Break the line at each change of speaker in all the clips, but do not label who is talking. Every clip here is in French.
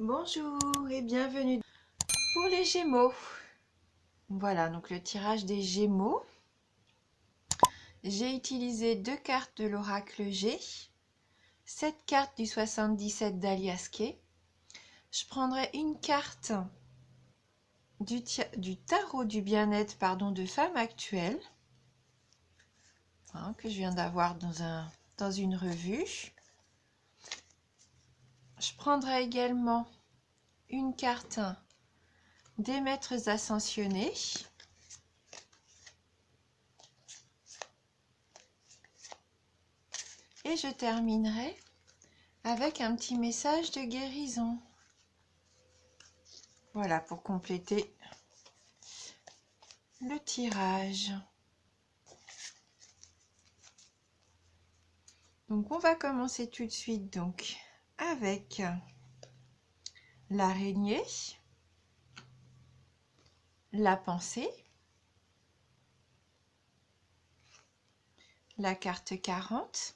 Bonjour et bienvenue pour les Gémeaux. Voilà, donc le tirage des Gémeaux. J'ai utilisé 2 cartes de l'oracle G, 7 cartes du 77 d'Alias Kay. Je prendrai une carte du tarot du bien-être de femme actuelle, que je viens d'avoir dans une revue. Je prendrai également une carte des maîtres ascensionnés. Et je terminerai avec un petit message de guérison. Voilà pour compléter le tirage. Donc on va commencer tout de suite donc avec l'araignée, la pensée, la carte 40,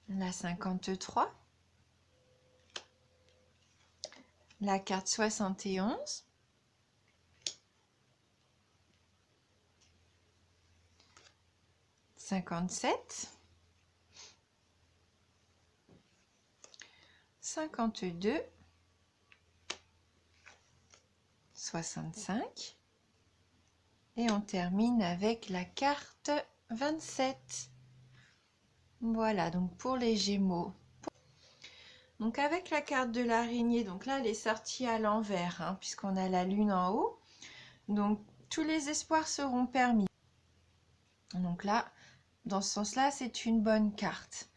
la 53, la carte 71, « 57, 52, 65 et on termine avec la carte 27. Voilà donc pour les Gémeaux. Donc avec la carte de l'araignée, donc là elle est sortie à l'envers, puisqu'on a la lune en haut. Donc tous les espoirs seront permis. Donc là, dans ce sens-là, c'est une bonne carte.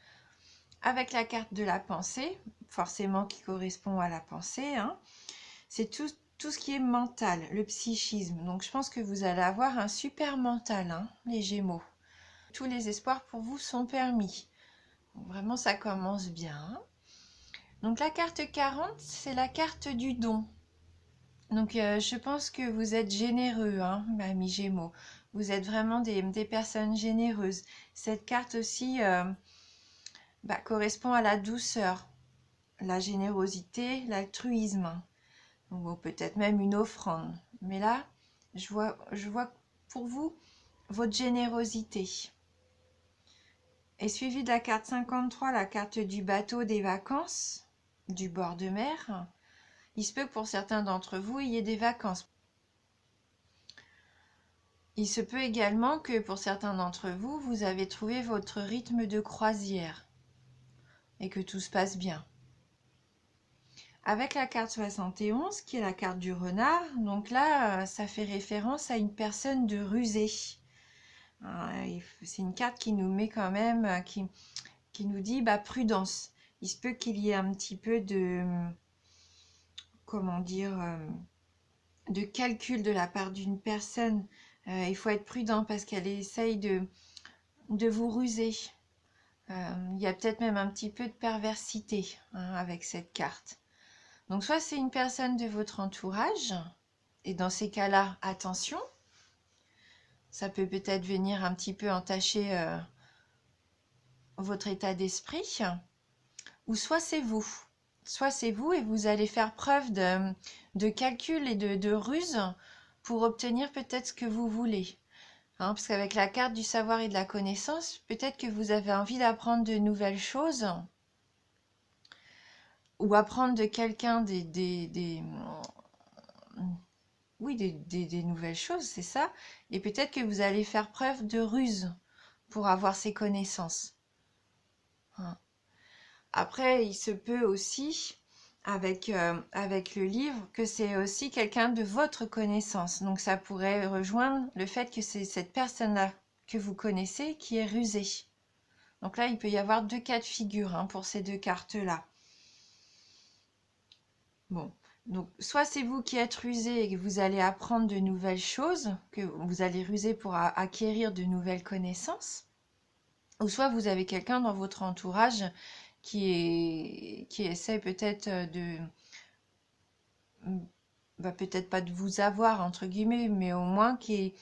Avec la carte de la pensée, forcément qui correspond à la pensée, c'est tout ce qui est mental, le psychisme. Donc je pense que vous allez avoir un super mental, les Gémeaux. Tous les espoirs pour vous sont permis. Donc, vraiment, ça commence bien. Donc la carte 40, c'est la carte du don. Donc je pense que vous êtes généreux, amis Gémeaux. Vous êtes vraiment des personnes généreuses. Cette carte aussi correspond à la douceur, la générosité, l'altruisme. Ou peut-être même une offrande. Mais là, je vois pour vous votre générosité. Et suivi de la carte 53, la carte du bateau des vacances, du bord de mer. Il se peut que pour certains d'entre vous, il y ait des vacances. Il se peut également que pour certains d'entre vous, vous avez trouvé votre rythme de croisière et que tout se passe bien. Avec la carte 71, qui est la carte du renard, donc là, ça fait référence à une personne de rusée. C'est une carte qui nous met quand même, qui nous dit prudence. Il se peut qu'il y ait un petit peu de, comment dire, de calcul de la part d'une personne. Il faut être prudent parce qu'elle essaye de vous ruser. Il y a peut-être même un petit peu de perversité avec cette carte. Donc soit c'est une personne de votre entourage, et dans ces cas-là, attention, ça peut peut-être venir un petit peu entacher votre état d'esprit, ou soit c'est vous. Soit c'est vous et vous allez faire preuve de calcul et de ruse pour obtenir peut-être ce que vous voulez. Parce qu'avec la carte du savoir et de la connaissance, peut-être que vous avez envie d'apprendre de nouvelles choses ou apprendre de quelqu'un des nouvelles choses, c'est ça. Et peut-être que vous allez faire preuve de ruse pour avoir ces connaissances. Après, il se peut aussi, avec le livre, que c'est aussi quelqu'un de votre connaissance. Donc ça pourrait rejoindre le fait que c'est cette personne-là que vous connaissez qui est rusée. Donc là, il peut y avoir 2 cas de figure pour ces 2 cartes-là. Bon, donc soit c'est vous qui êtes rusé et que vous allez apprendre de nouvelles choses, que vous allez ruser pour acquérir de nouvelles connaissances, ou soit vous avez quelqu'un dans votre entourage qui essaie peut-être peut-être pas de vous avoir entre guillemets, mais au moins qui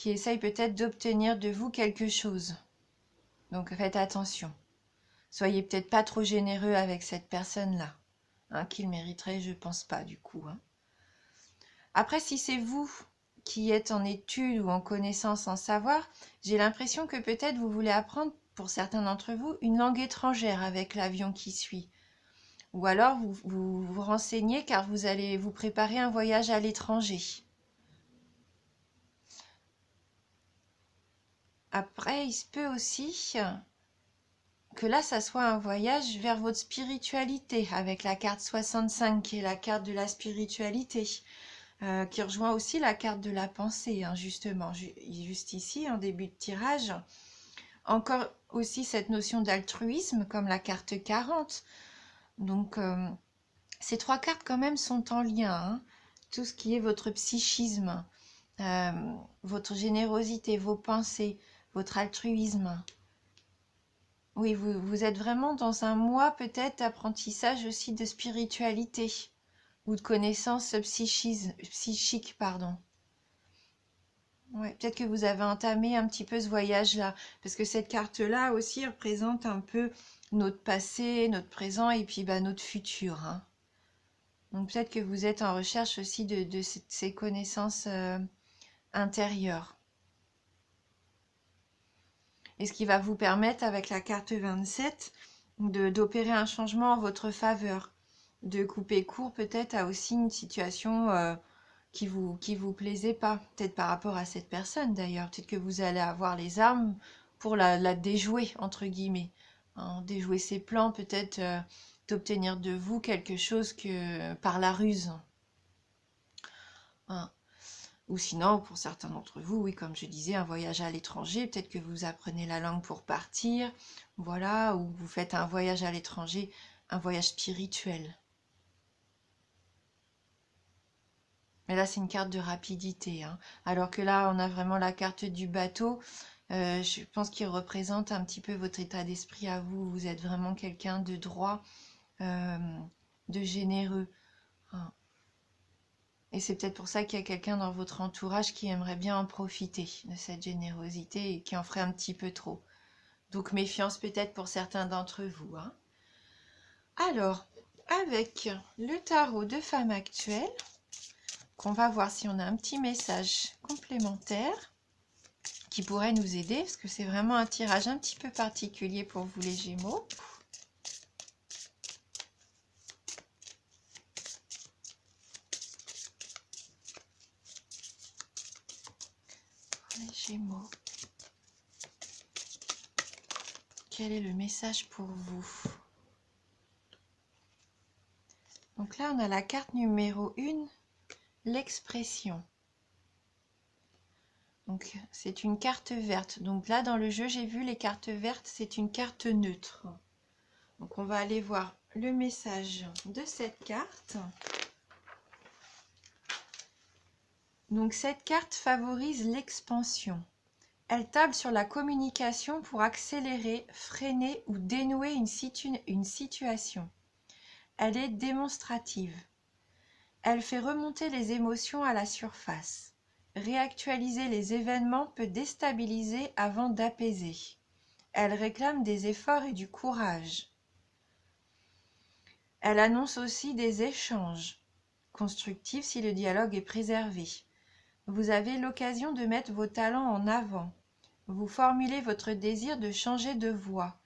essaye peut-être d'obtenir de vous quelque chose. Donc faites attention. Soyez peut-être pas trop généreux avec cette personne-là, hein, qu'il mériterait, je pense pas du coup, hein. Après, si c'est vous qui êtes en études ou en connaissance, en savoir, j'ai l'impression que peut-être vous voulez apprendre, pour certains d'entre vous, une langue étrangère avec l'avion qui suit. Ou alors vous renseignez car vous allez vous préparer un voyage à l'étranger. Après, il se peut aussi que là, ça soit un voyage vers votre spiritualité, avec la carte 65, qui est la carte de la spiritualité, qui rejoint aussi la carte de la pensée, hein, justement, juste ici, en début de tirage. Encore aussi cette notion d'altruisme, comme la carte 40. Donc, ces trois cartes, quand même, sont en lien, hein. Tout ce qui est votre psychisme, votre générosité, vos pensées, votre altruisme. Oui, vous êtes vraiment dans un mois peut-être d'apprentissage aussi de spiritualité ou de connaissances psychiques, pardon. Ouais, peut-être que vous avez entamé un petit peu ce voyage-là, parce que cette carte-là aussi représente un peu notre passé, notre présent et puis notre futur, hein. Donc peut-être que vous êtes en recherche aussi de ces connaissances intérieures. Et ce qui va vous permettre, avec la carte 27, d'opérer un changement en votre faveur, de couper court peut-être à aussi une situation qui vous plaisait pas, peut-être par rapport à cette personne d'ailleurs, peut-être que vous allez avoir les armes pour la déjouer, entre guillemets, hein, déjouer ses plans, peut-être d'obtenir de vous quelque chose que par la ruse, hein. Ou sinon, pour certains d'entre vous, oui, comme je disais, un voyage à l'étranger, peut-être que vous apprenez la langue pour partir, voilà, ou vous faites un voyage à l'étranger, un voyage spirituel. Mais là, c'est une carte de rapidité, hein. Alors que là, on a vraiment la carte du bateau. Je pense qu'il représente un petit peu votre état d'esprit à vous. Vous êtes vraiment quelqu'un de droit, euh, de généreux, hein. Et c'est peut-être pour ça qu'il y a quelqu'un dans votre entourage qui aimerait bien en profiter de cette générosité et qui en ferait un petit peu trop. Donc méfiance peut-être pour certains d'entre vous, hein. Alors, avec le tarot de femme actuelle, qu'on va voir si on a un petit message complémentaire qui pourrait nous aider, parce que c'est vraiment un tirage un petit peu particulier pour vous les Gémeaux. Les Gémeaux. Quel est le message pour vous? Donc là, on a la carte numéro 1, l'expression. Donc c'est une carte verte. Donc là, dans le jeu, j'ai vu les cartes vertes, c'est une carte neutre. Donc on va aller voir le message de cette carte. Donc cette carte favorise l'expansion. Elle table sur la communication pour accélérer, freiner ou dénouer une situation. Elle est démonstrative. Elle fait remonter les émotions à la surface. Réactualiser les événements peut déstabiliser avant d'apaiser. Elle réclame des efforts et du courage. Elle annonce aussi des échanges constructifs si le dialogue est préservé. Vous avez l'occasion de mettre vos talents en avant. Vous formulez votre désir de changer de voie.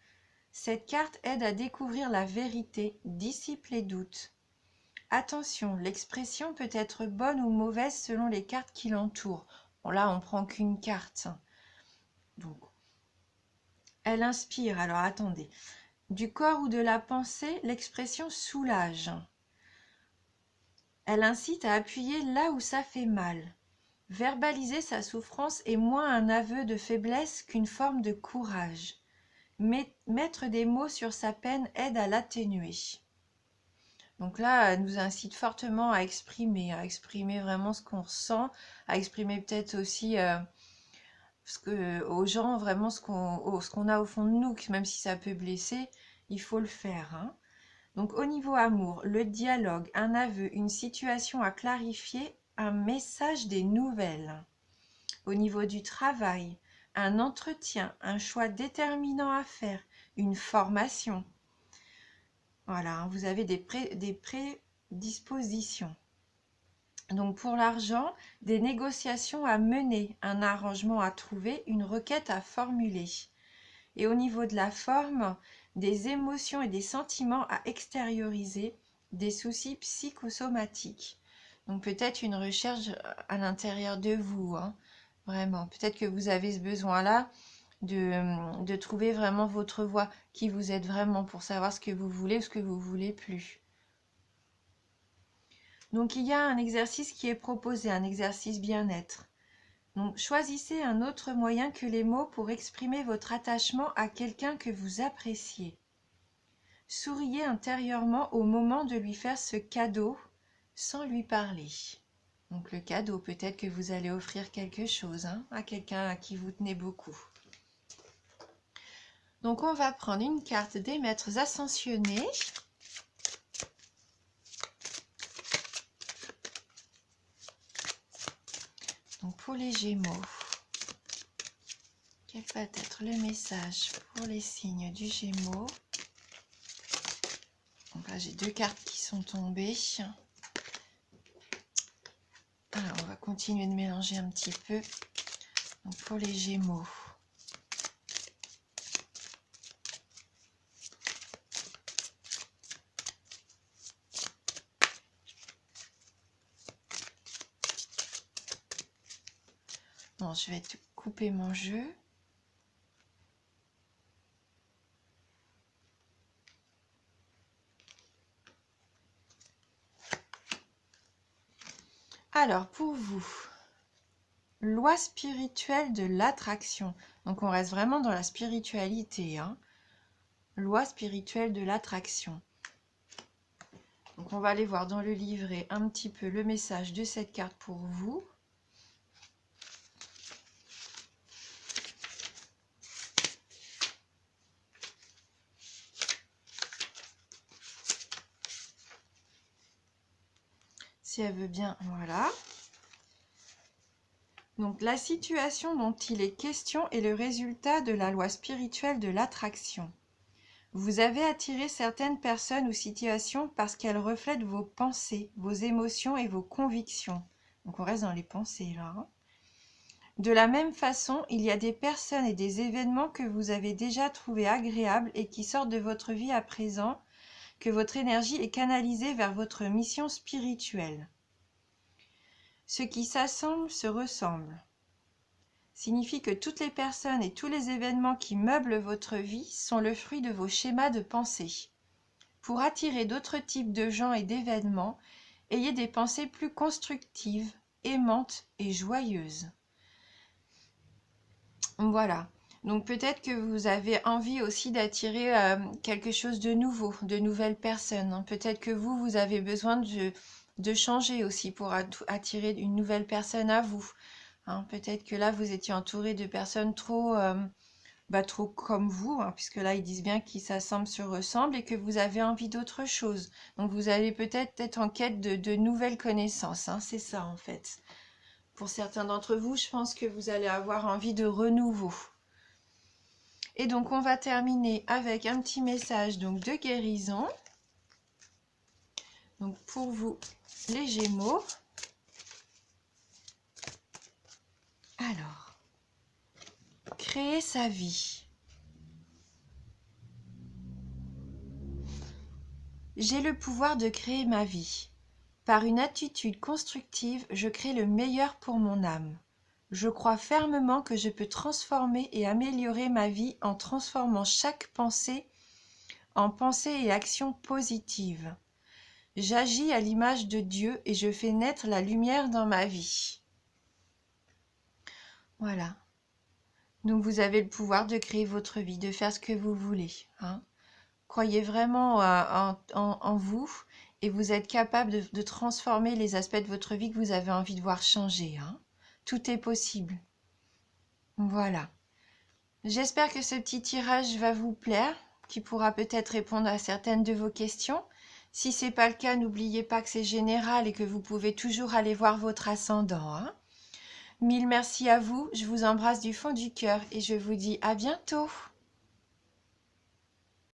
Cette carte aide à découvrir la vérité, dissipe les doutes. Attention, l'expression peut être bonne ou mauvaise selon les cartes qui l'entourent. Bon, là, on prend qu'une carte. Donc, elle inspire. Alors, attendez. Du corps ou de la pensée, l'expression soulage. Elle incite à appuyer là où ça fait mal. Verbaliser sa souffrance est moins un aveu de faiblesse qu'une forme de courage. Mettre des mots sur sa peine aide à l'atténuer. Donc là, elle nous incite fortement à exprimer vraiment ce qu'on ressent, à exprimer peut-être aussi aux gens vraiment ce qu'on a au fond de nous, même si ça peut blesser, il faut le faire, hein. Donc au niveau amour, le dialogue, un aveu, une situation à clarifier, un message, des nouvelles. Au niveau du travail, un entretien, un choix déterminant à faire, une formation. Voilà, vous avez des prédispositions. Donc pour l'argent, des négociations à mener, un arrangement à trouver, une requête à formuler. Et au niveau de la forme, des émotions et des sentiments à extérioriser, des soucis psychosomatiques. Donc peut-être une recherche à l'intérieur de vous, hein, vraiment. Peut-être que vous avez ce besoin-là de trouver vraiment votre voie qui vous aide vraiment pour savoir ce que vous voulez ou ce que vous voulez plus. Donc il y a un exercice qui est proposé, un exercice bien-être. Donc choisissez un autre moyen que les mots pour exprimer votre attachement à quelqu'un que vous appréciez. Souriez intérieurement au moment de lui faire ce cadeau sans lui parler. Donc le cadeau, peut-être que vous allez offrir quelque chose à quelqu'un à qui vous tenez beaucoup. Donc on va prendre une carte des maîtres ascensionnés. Donc pour les Gémeaux, quel va être le message pour les signes du Gémeaux? Donc là j'ai deux cartes qui sont tombées. Alors on va continuer de mélanger un petit peu. Donc pour les Gémeaux. Bon, je vais couper mon jeu. Alors, pour vous, loi spirituelle de l'attraction. Donc, on reste vraiment dans la spiritualité. Loi spirituelle de l'attraction. Donc, on va aller voir dans le livret un petit peu le message de cette carte pour vous. Si elle veut bien, voilà. Donc la situation dont il est question est le résultat de la loi spirituelle de l'attraction. Vous avez attiré certaines personnes ou situations parce qu'elles reflètent vos pensées, vos émotions et vos convictions. Donc on reste dans les pensées là. De la même façon, il y a des personnes et des événements que vous avez déjà trouvés agréables et qui sortent de votre vie à présent, que votre énergie est canalisée vers votre mission spirituelle. Ce qui s'assemble se ressemble. Signifie que toutes les personnes et tous les événements qui meublent votre vie sont le fruit de vos schémas de pensée. Pour attirer d'autres types de gens et d'événements, ayez des pensées plus constructives, aimantes et joyeuses. Voilà. Donc peut-être que vous avez envie aussi d'attirer quelque chose de nouveau, de nouvelles personnes. Peut-être que vous avez besoin de changer aussi pour attirer une nouvelle personne à vous. Peut-être que là, vous étiez entouré de personnes trop comme vous, puisque là, ils disent bien qu'ils s'assemblent, se ressemblent et que vous avez envie d'autre chose. Donc, vous allez peut-être être en quête de nouvelles connaissances. C'est ça, en fait. Pour certains d'entre vous, je pense que vous allez avoir envie de renouveau. Et donc, on va terminer avec un petit message donc, de guérison. Donc, pour vous, les Gémeaux. Alors, créer sa vie. J'ai le pouvoir de créer ma vie. Par une attitude constructive, je crée le meilleur pour mon âme. Je crois fermement que je peux transformer et améliorer ma vie en transformant chaque pensée en pensée et action positive. J'agis à l'image de Dieu et je fais naître la lumière dans ma vie. Voilà. Donc vous avez le pouvoir de créer votre vie, de faire ce que vous voulez. Croyez vraiment en vous et vous êtes capable de transformer les aspects de votre vie que vous avez envie de voir changer. Tout est possible. Voilà. J'espère que ce petit tirage va vous plaire, qui pourra peut-être répondre à certaines de vos questions. Si ce n'est pas le cas, n'oubliez pas que c'est général et que vous pouvez toujours aller voir votre ascendant. Mille merci à vous, je vous embrasse du fond du cœur et je vous dis à bientôt.